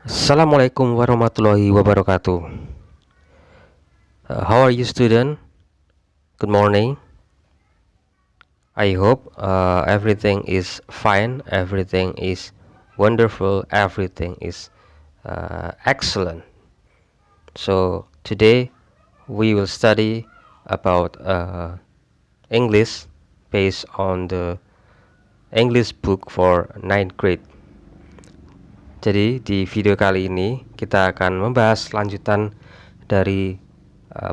Assalamualaikum warahmatullahi wabarakatuh. How are you, student? Good morning. I hope everything is fine, everything is wonderful, everything is excellent. So today we will study about English based on the English book for 9th grade. Jadi di video kali ini kita akan membahas lanjutan dari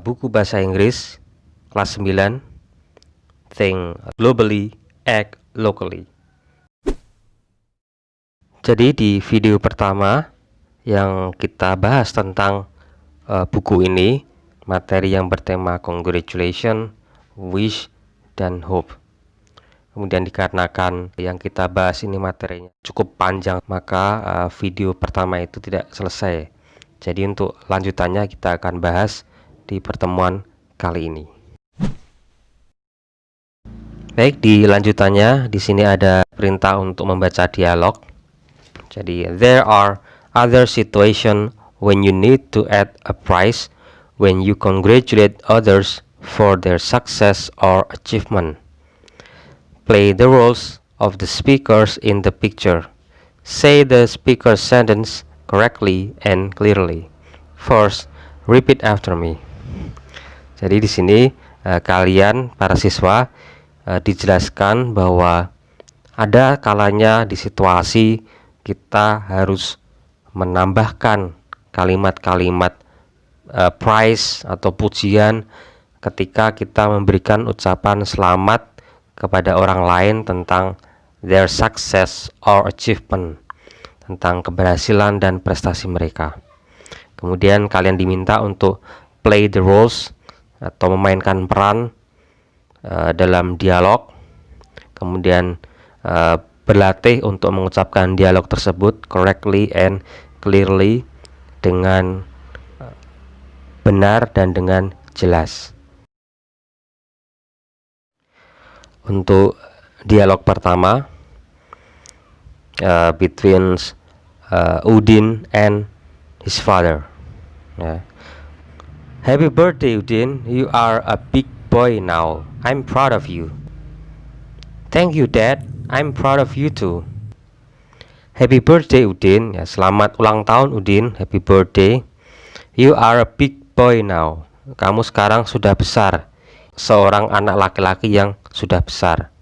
buku bahasa Inggris kelas 9, Think Globally, Act Locally. Jadi di video pertama yang kita bahas tentang buku ini, materi yang bertema congratulation, wish, dan hope. Kemudian dikarenakan yang kita bahas ini materinya cukup panjang, maka video pertama itu tidak selesai. Jadi untuk lanjutannya kita akan bahas di pertemuan kali ini. Baik, di lanjutannya di sini ada perintah untuk membaca dialog. Jadi there are other situations when you need to add a prize when you congratulate others for their success or achievement. Play the roles of the speakers in the picture. Say the speaker's sentence correctly and clearly. First, repeat after me. Jadi di sini kalian para siswa dijelaskan bahwa ada kalanya di situasi kita harus menambahkan kalimat-kalimat praise atau pujian ketika kita memberikan ucapan selamat kepada orang lain tentang their success or achievement, tentang keberhasilan dan prestasi mereka. Kemudian kalian diminta untuk play the roles atau memainkan peran dalam dialog. Kemudian berlatih untuk mengucapkan dialog tersebut correctly and clearly, dengan benar dan dengan jelas. Untuk dialog pertama between Udin and his father. Happy birthday, Udin. You are a big boy now. I'm proud of you. Thank you, Dad. I'm proud of you too. Happy birthday, Udin. Ya, selamat ulang tahun, Udin. Happy birthday. You are a big boy now. Kamu sekarang sudah besar. Seorang anak laki-laki yang sudah besar.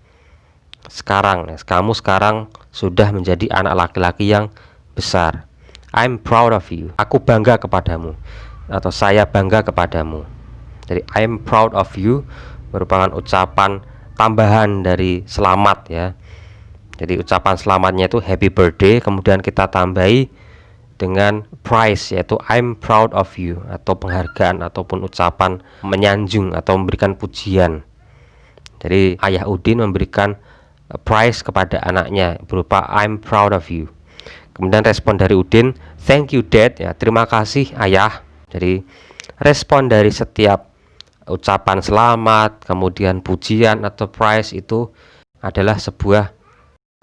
Sekarang, kamu sekarang sudah menjadi anak laki-laki yang besar. I'm proud of you. Aku bangga kepadamu, atau saya bangga kepadamu. Jadi I'm proud of you merupakan ucapan tambahan dari selamat ya. Jadi ucapan selamatnya itu happy birthday, kemudian kita tambahi dengan prize, yaitu I'm proud of you, atau penghargaan ataupun ucapan menyanjung atau memberikan pujian. Jadi ayah Udin memberikan prize kepada anaknya berupa I'm proud of you. Kemudian respon dari Udin, thank you, Dad. Ya, terima kasih, ayah. Jadi respon dari setiap ucapan selamat, kemudian pujian atau prize itu adalah sebuah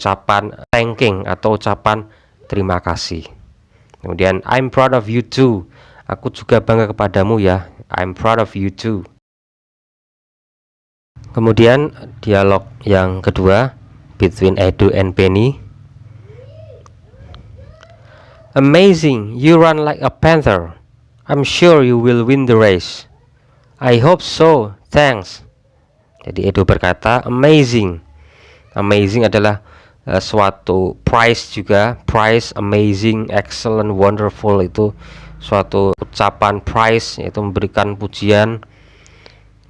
ucapan thanking atau ucapan terima kasih. Kemudian I'm proud of you too. Aku juga bangga kepadamu ya. I'm proud of you too. Kemudian dialog yang kedua between Edu and Penny. Amazing, you run like a panther. I'm sure you will win the race. I hope so, thanks. Jadi Edu berkata amazing. Amazing adalah suatu prize juga. Prize, amazing, excellent, wonderful itu suatu ucapan prize, yaitu memberikan pujian.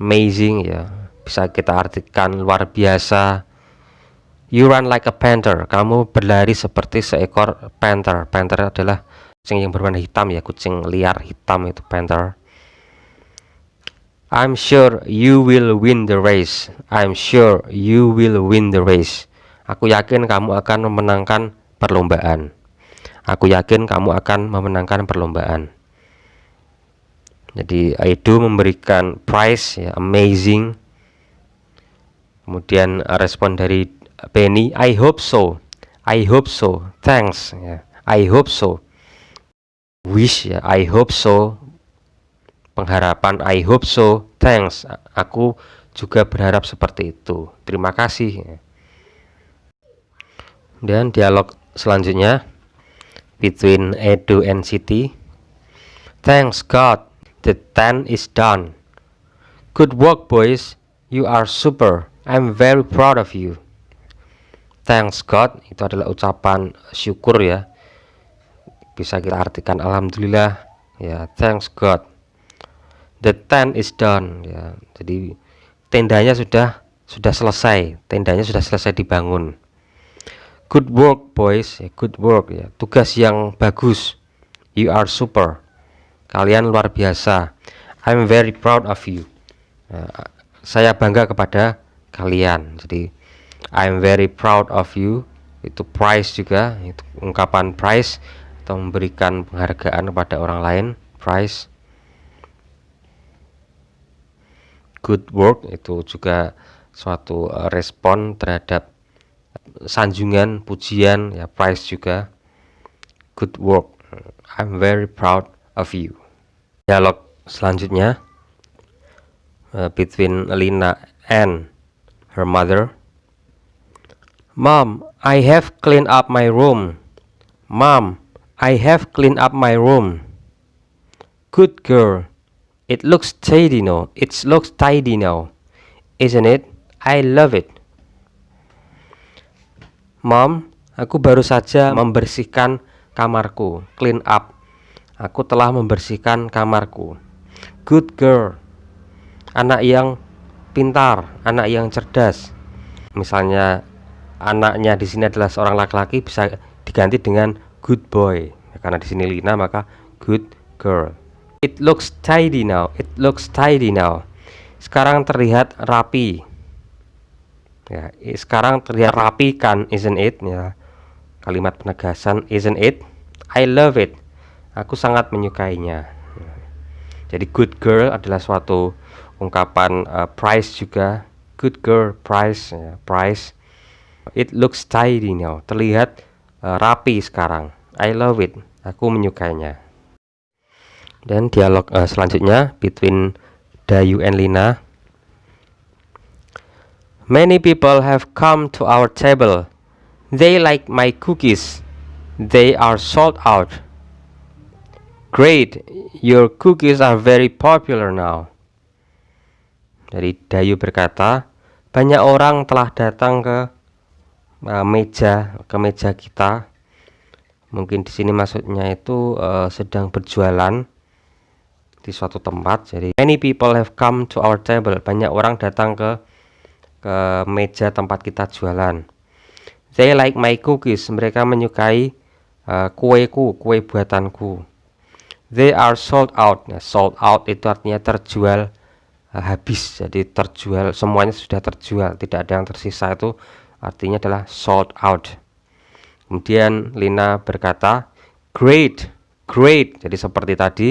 Amazing ya, bisa kita artikan luar biasa. You run like a panther. Kamu berlari seperti seekor panther. Panther adalah kucing yang berwarna hitam ya, kucing liar hitam itu panther. I'm sure you will win the race. I'm sure you will win the race. Aku yakin kamu akan memenangkan perlombaan. Aku yakin kamu akan memenangkan perlombaan. Jadi Edu memberikan prize ya, amazing. Kemudian respon dari Penny, I hope so. I hope so. Thanks ya. I hope so. wish ya, I hope so, pengharapan, I hope so, thanks, aku juga berharap seperti itu, terima kasih ya. Dan dialog selanjutnya between Edo and Siti. Thanks God, the tent is done. Good work boys, you are super, I'm very proud of you. Thanks God itu adalah ucapan syukur ya, bisa kita artikan alhamdulillah ya, thanks God. The tent is done ya, jadi tendanya sudah selesai, tendanya sudah selesai dibangun. Good work boys ya, good work ya, tugas yang bagus. You are super, kalian luar biasa. I'm very proud of you ya, saya bangga kepada kalian. Jadi I'm very proud of you itu prize juga, itu ungkapan prize atau memberikan penghargaan kepada orang lain, prize. Good work itu juga suatu respon terhadap sanjungan, pujian ya, prize juga. Good work, I'm very proud of you. Dialog selanjutnya between Lina and her mother. Mom, I have cleaned up my room. Mom, I have cleaned up my room. Good girl. It looks tidy now. It looks tidy now, isn't it? I love it. Mom, aku baru saja membersihkan kamarku. Clean up. Aku telah membersihkan kamarku. Good girl. Anak yang pintar, anak yang cerdas. Misalnya anaknya di sini adalah seorang laki-laki, bisa diganti dengan good boy. Karena di sini Lina, maka good girl. It looks tidy now. It looks tidy now. Sekarang terlihat rapi. Ya, sekarang terlihat rapi kan, isn't it? Ya, kalimat penegasan, isn't it? I love it. Aku sangat menyukainya. Jadi good girl adalah suatu ungkapan prize juga. Good girl, prize, ya, prize. It looks tidy now. Terlihat rapi sekarang. I love it. Aku menyukainya. Dan dialog selanjutnya between Dayu and Lina. Many people have come to our table. They like my cookies. They are sold out. Great, your cookies are very popular now. Dari Dayu berkata, banyak orang telah datang ke meja kita. Mungkin di sini maksudnya itu sedang berjualan di suatu tempat. Jadi many people have come to our table. Banyak orang datang ke meja tempat kita jualan. They like my cookies. Mereka menyukai kueku, kue buatanku. They are sold out. Nah, sold out itu artinya terjual habis. Jadi terjual, semuanya sudah terjual, tidak ada yang tersisa. Itu artinya adalah sold out. Kemudian Lina berkata, great, great. Jadi seperti tadi,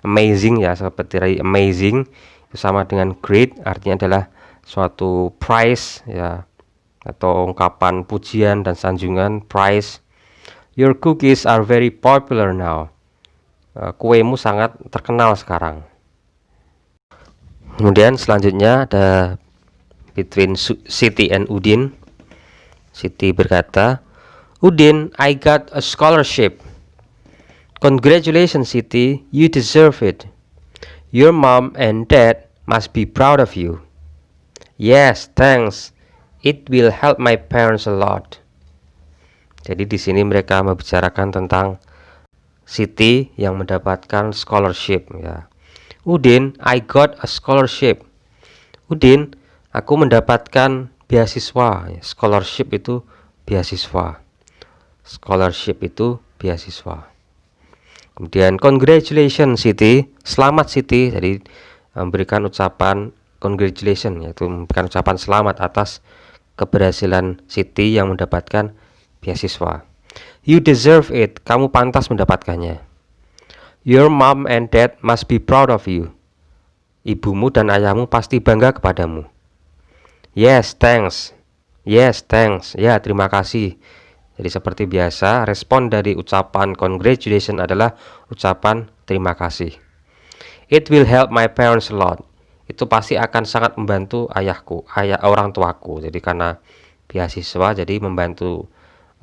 amazing ya, seperti tadi amazing itu sama dengan great, artinya adalah suatu prize ya, atau ungkapan pujian dan sanjungan, prize. Your cookies are very popular now. Kuemu sangat terkenal sekarang. Kemudian selanjutnya ada between Siti and Udin. Siti berkata, Udin, I got a scholarship. Congratulations Siti, you deserve it. Your mom and dad must be proud of you. Yes, thanks. It will help my parents a lot. Jadi di sini mereka membicarakan tentang Siti yang mendapatkan scholarship ya. Udin, I got a scholarship. Udin, aku mendapatkan beasiswa. Scholarship itu beasiswa. Scholarship itu beasiswa. Kemudian congratulations Siti, selamat Siti. Jadi memberikan ucapan congratulations, yaitu memberikan ucapan selamat atas keberhasilan Siti yang mendapatkan beasiswa. You deserve it, kamu pantas mendapatkannya. Your mom and dad must be proud of you. Ibumu dan ayahmu pasti bangga kepadamu. Yes, thanks. Yes, thanks. Ya, terima kasih. Jadi seperti biasa, respon dari ucapan congratulations adalah ucapan terima kasih. It will help my parents a lot. Itu pasti akan sangat membantu orang tuaku. Jadi karena beasiswa, jadi membantu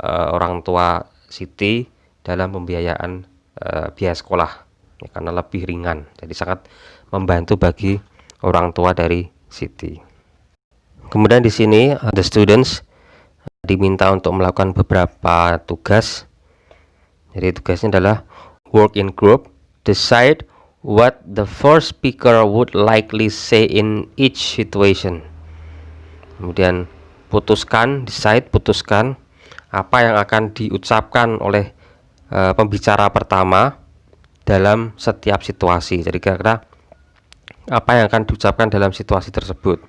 orang tua Siti dalam pembiayaan biaya sekolah, ya, karena lebih ringan. Jadi sangat membantu bagi orang tua dari Siti. Kemudian di sini the students diminta untuk melakukan beberapa tugas. Jadi tugasnya adalah work in group, decide what the first speaker would likely say in each situation. Kemudian putuskan apa yang akan diucapkan oleh pembicara pertama dalam setiap situasi. Jadi kira-kira apa yang akan diucapkan dalam situasi tersebut.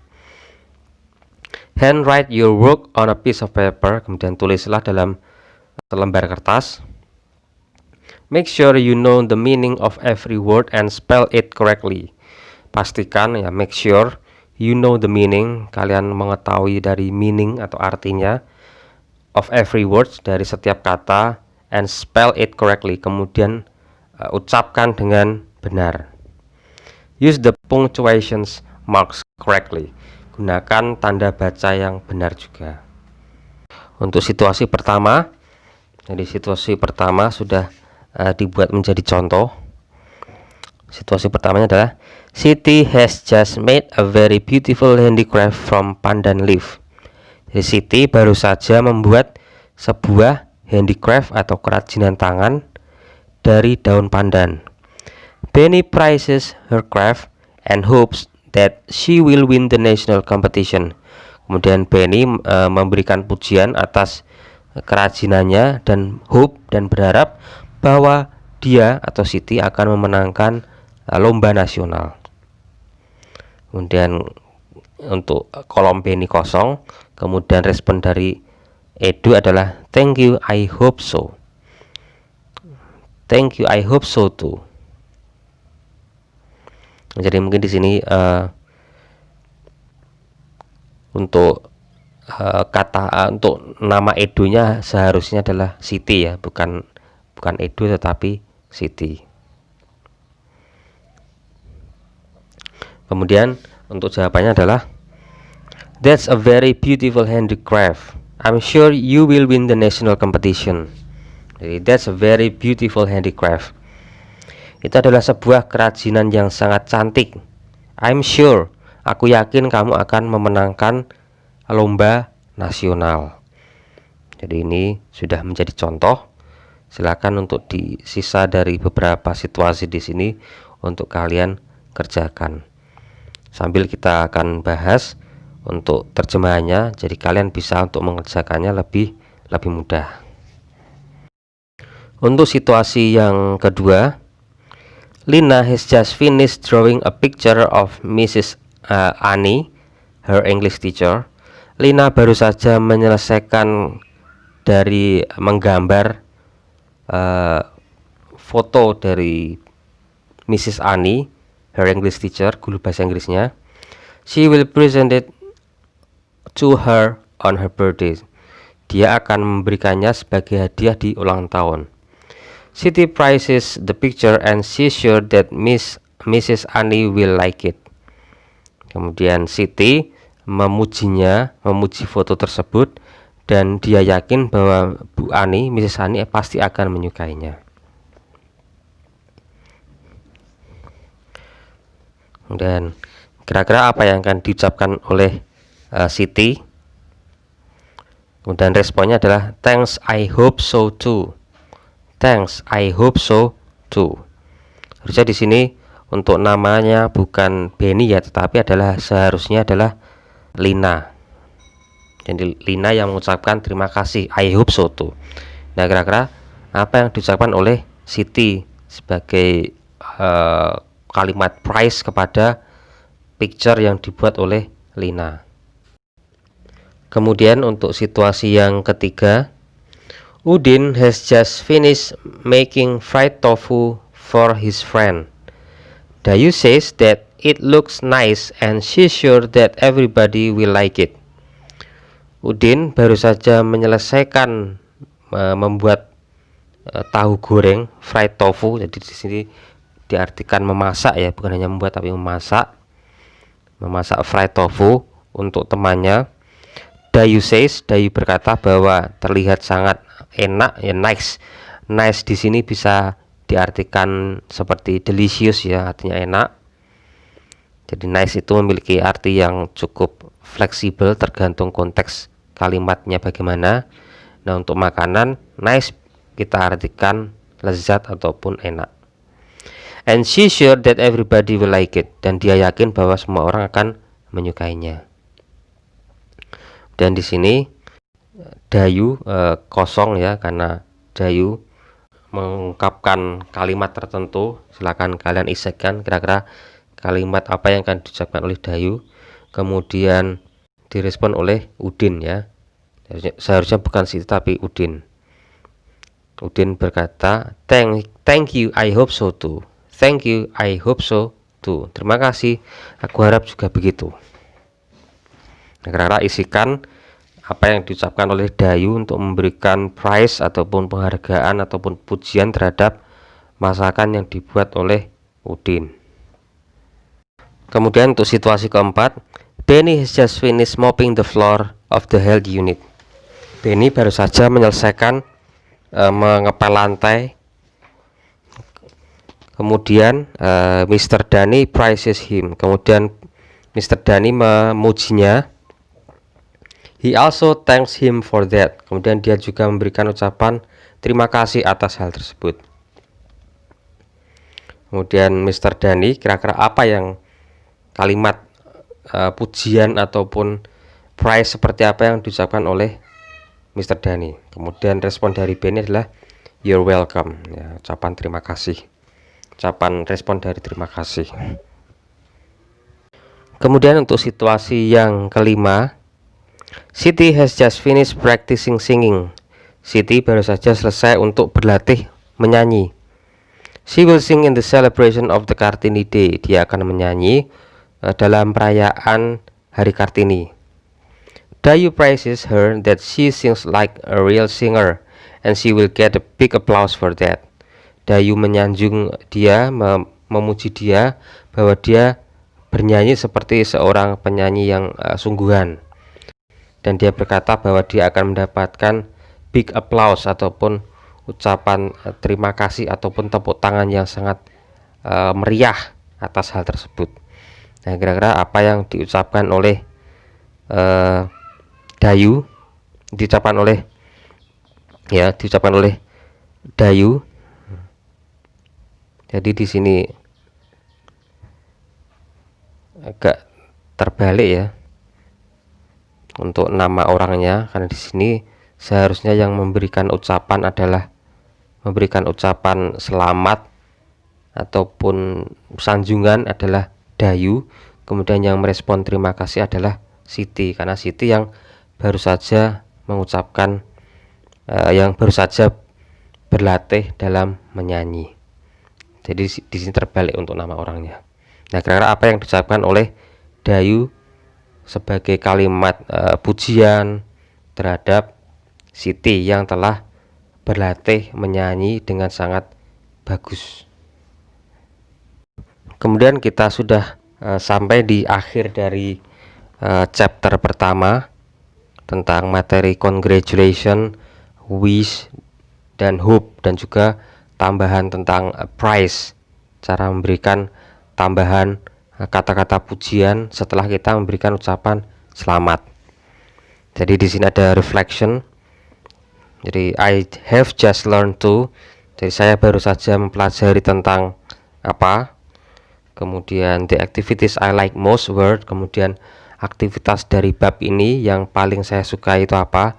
Handwrite your work on a piece of paper. Kemudian tulislah dalam selembar kertas. Make sure you know the meaning of every word and spell it correctly. Pastikan, ya, make sure you know the meaning, kalian mengetahui dari meaning atau artinya of every word, dari setiap kata, and spell it correctly. Kemudian ucapkan dengan benar. Use the punctuation marks correctly. Gunakan tanda baca yang benar juga. Untuk situasi pertama, jadi situasi pertama sudah dibuat menjadi contoh. Situasi pertamanya adalah Siti has just made a very beautiful handicraft from pandan leaf. Jadi Siti baru saja membuat sebuah handicraft atau kerajinan tangan dari daun pandan. Benny prizes her craft and hopes that she will win the national competition. Kemudian Benny memberikan pujian atas kerajinannya dan berharap bahwa dia atau Siti akan memenangkan lomba nasional. Kemudian untuk kolom Benny kosong. Kemudian respon dari Edu adalah thank you, I hope so. Thank you, I hope so too. Jadi mungkin di sini untuk untuk nama Edunya seharusnya adalah Siti, ya, bukan Edu tetapi Siti. Kemudian untuk jawabannya adalah that's a very beautiful handicraft. I'm sure you will win the national competition. Jadi that's a very beautiful handicraft. Itu adalah sebuah kerajinan yang sangat cantik. I'm sure, aku yakin kamu akan memenangkan lomba nasional. Jadi ini sudah menjadi contoh. Silakan untuk disisa dari beberapa situasi di sini untuk kalian kerjakan. Sambil kita akan bahas untuk terjemahannya, jadi kalian bisa untuk mengerjakannya lebih mudah. Untuk situasi yang kedua, Lina has just finished drawing a picture of Mrs. Annie, her English teacher. Lina baru saja menyelesaikan dari menggambar foto dari Mrs. Annie, her English teacher, guru bahasa Inggrisnya. She will present it to her on her birthday. Dia akan memberikannya sebagai hadiah di ulang tahun. Siti prizes the picture and she's sure that Mrs. Annie will like it. Kemudian Siti memuji foto tersebut dan dia yakin bahwa Mrs. Annie pasti akan menyukainya. Dan kira-kira apa yang akan diucapkan oleh Siti? Kemudian responnya adalah thanks, I hope so too. Thanks, I hope so too. Harusnya di sini untuk namanya bukan Benny, ya, tetapi seharusnya adalah Lina. Jadi Lina yang mengucapkan terima kasih, I hope so too. Nah, kira-kira apa yang diucapkan oleh Siti sebagai kalimat praise kepada picture yang dibuat oleh Lina. Kemudian untuk situasi yang ketiga, Udin has just finished making fried tofu for his friend. Dayu says that it looks nice and she's sure that everybody will like it. Udin baru saja menyelesaikan membuat tahu goreng, fried tofu. Jadi di sini diartikan memasak ya, bukan hanya membuat tapi memasak fried tofu untuk temannya. Dayu says, Dayu berkata bahwa terlihat sangat enak ya, nice. Nice di sini bisa diartikan seperti delicious ya, artinya enak. Jadi nice itu memiliki arti yang cukup fleksibel tergantung konteks kalimatnya bagaimana. Nah, untuk makanan nice kita artikan lezat ataupun enak. And she sure that everybody will like it, dan dia yakin bahwa semua orang akan menyukainya. Dan di sini Dayu kosong ya, karena Dayu mengungkapkan kalimat tertentu. Silakan kalian isikan kira-kira kalimat apa yang akan diucapkan oleh Dayu, kemudian direspon oleh Udin ya. Seharusnya bukan Siti tapi Udin. Udin berkata, thank you, I hope so too. Thank you, I hope so too. Terima kasih, aku harap juga begitu. Nah, kira-kira isikan apa yang diucapkan oleh Dayu untuk memberikan prize ataupun penghargaan ataupun pujian terhadap masakan yang dibuat oleh Udin. Kemudian untuk situasi keempat, Benny has just finished mopping the floor of the health unit. Benny baru saja menyelesaikan mengepel lantai. Kemudian Mr. Dani praises him. Kemudian Mr. Dani memujinya. He also thanks him for that. Kemudian dia juga memberikan ucapan terima kasih atas hal tersebut. Kemudian Mr. Dani, kira-kira apa yang kalimat pujian ataupun praise seperti apa yang diucapkan oleh Mr. Dani? Kemudian respon dari Benny adalah you're welcome ya, ucapan terima kasih. Ucapan respon dari terima kasih. Kemudian untuk situasi yang kelima, Siti has just finished practicing singing. Siti baru saja selesai untuk berlatih menyanyi. She will sing in the celebration of the Kartini Day. Dia akan menyanyi dalam perayaan Hari Kartini. Dayu praises her that she sings like a real singer and she will get a big applause for that. Dayu menyanjung dia, memuji dia bahwa dia bernyanyi seperti seorang penyanyi yang sungguhan. Dan dia berkata bahwa dia akan mendapatkan big applause ataupun ucapan terima kasih ataupun tepuk tangan yang sangat meriah atas hal tersebut. Nah, kira-kira apa yang diucapkan oleh Dayu, diucapkan oleh Dayu. Jadi di sini agak terbalik ya untuk nama orangnya, karena di sini seharusnya yang memberikan ucapan adalah memberikan ucapan selamat ataupun sanjungan adalah Dayu, kemudian yang merespon terima kasih adalah Siti, karena Siti yang baru saja mengucapkan yang baru saja berlatih dalam menyanyi. Jadi di sini terbalik untuk nama orangnya. Nah, kira-kira apa yang diucapkan oleh Dayu sebagai kalimat pujian terhadap Siti yang telah berlatih menyanyi dengan sangat bagus. Kemudian kita sudah sampai di akhir dari chapter pertama tentang materi congratulation, wish, dan hope, dan juga tambahan tentang prize, cara memberikan tambahan kata-kata pujian setelah kita memberikan ucapan selamat. Jadi di sini ada reflection. Jadi I have just learned to. Jadi saya baru saja mempelajari tentang apa. Kemudian the activities I like most were. Kemudian aktivitas dari bab ini yang paling saya suka itu apa.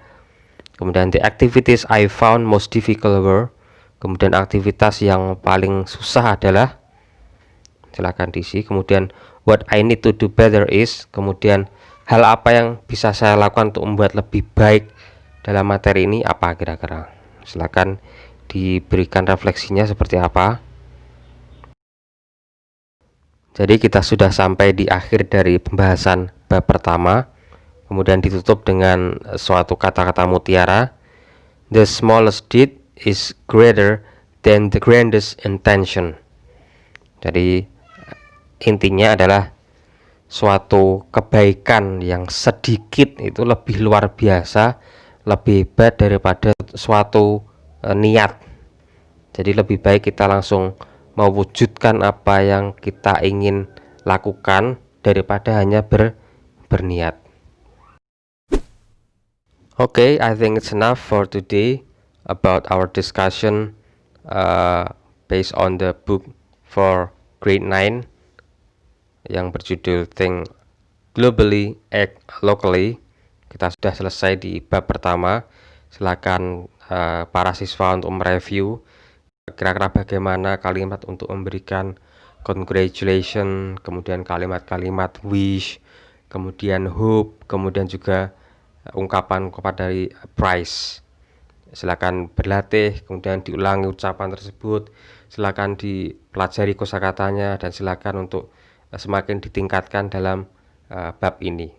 Kemudian the activities I found most difficult were. Kemudian aktivitas yang paling susah adalah, silakan diisi. Kemudian what I need to do better is. Kemudian hal apa yang bisa saya lakukan untuk membuat lebih baik dalam materi ini apa kira-kira. Silakan diberikan refleksinya seperti apa. Jadi kita sudah sampai di akhir dari pembahasan bab pertama, kemudian ditutup dengan suatu kata-kata mutiara. The smallest deed is greater than the grandest intention. Jadi intinya adalah suatu kebaikan yang sedikit itu lebih luar biasa, lebih hebat daripada suatu niat. Jadi lebih baik kita langsung mewujudkan apa yang kita ingin lakukan daripada hanya berniat. Okay, I think it's enough for today about our discussion based on the book for grade 9 yang berjudul Think Globally, Act Locally. Kita sudah selesai di bab pertama. Silakan para siswa untuk mereview kira-kira bagaimana kalimat untuk memberikan congratulation, kemudian kalimat-kalimat wish, kemudian hope, kemudian juga ungkapan dari price. Silakan berlatih, kemudian diulangi ucapan tersebut, silakan dipelajari kosakatanya, dan silakan untuk semakin ditingkatkan dalam bab ini.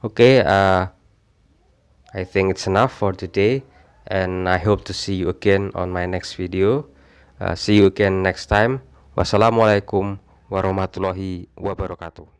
Okay, I think it's enough for today, and I hope to see you again on my next video. See you again next time. Wassalamualaikum warahmatullahi wabarakatuh.